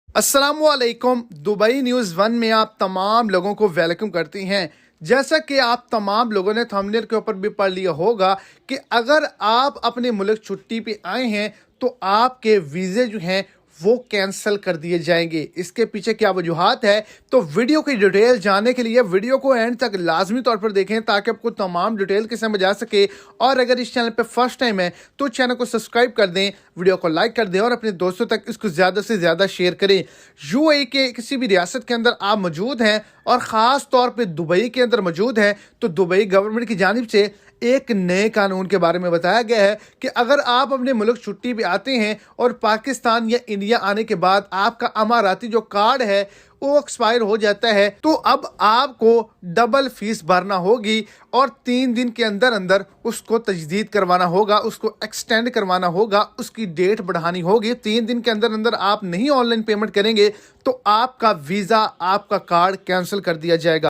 अस्सलामुअलैकुम। Dubai news one में आप तमाम लोगों को वेलकम करती हैं। जैसा कि आप तमाम लोगों ने थंबनेल के ऊपर भी पढ़ लिया होगा कि अगर आप अपने मुल्क छुट्टी पे आए हैं तो आपके वीज़े जो हैं वो कैंसिल कर दिए जाएंगे। इसके पीछे क्या वजूहात है, तो वीडियो की डिटेल जानने के लिए वीडियो को एंड तक लाजमी तौर पर देखें ताकि आपको तमाम डिटेल के समझ आ सके। और अगर इस चैनल पर फर्स्ट टाइम है तो चैनल को सब्सक्राइब कर दें, वीडियो को लाइक कर दें और अपने दोस्तों तक इसको ज़्यादा से ज़्यादा शेयर करें। यूएई के किसी भी रियासत के अंदर आप मौजूद हैं और ख़ास तौर पे दुबई के अंदर मौजूद हैं तो दुबई गवर्नमेंट की जानिब से एक नए कानून के बारे में बताया गया है कि अगर आप अपने मुल्क छुट्टी पे आते हैं और पाकिस्तान या इंडिया आने के बाद आपका अमाराती जो कार्ड है वो एक्सपायर हो जाता है तो अब आपको डबल फीस भरना होगी और 3 दिन के अंदर अंदर उसको तजदीद करवाना होगा, उसको एक्सटेंड करवाना होगा, उसकी डेट बढ़ानी होगी। 3 दिन के अंदर अंदर आप नहीं ऑनलाइन पेमेंट करेंगे तो आपका वीज़ा, आपका कार्ड कैंसिल कर दिया जाएगा।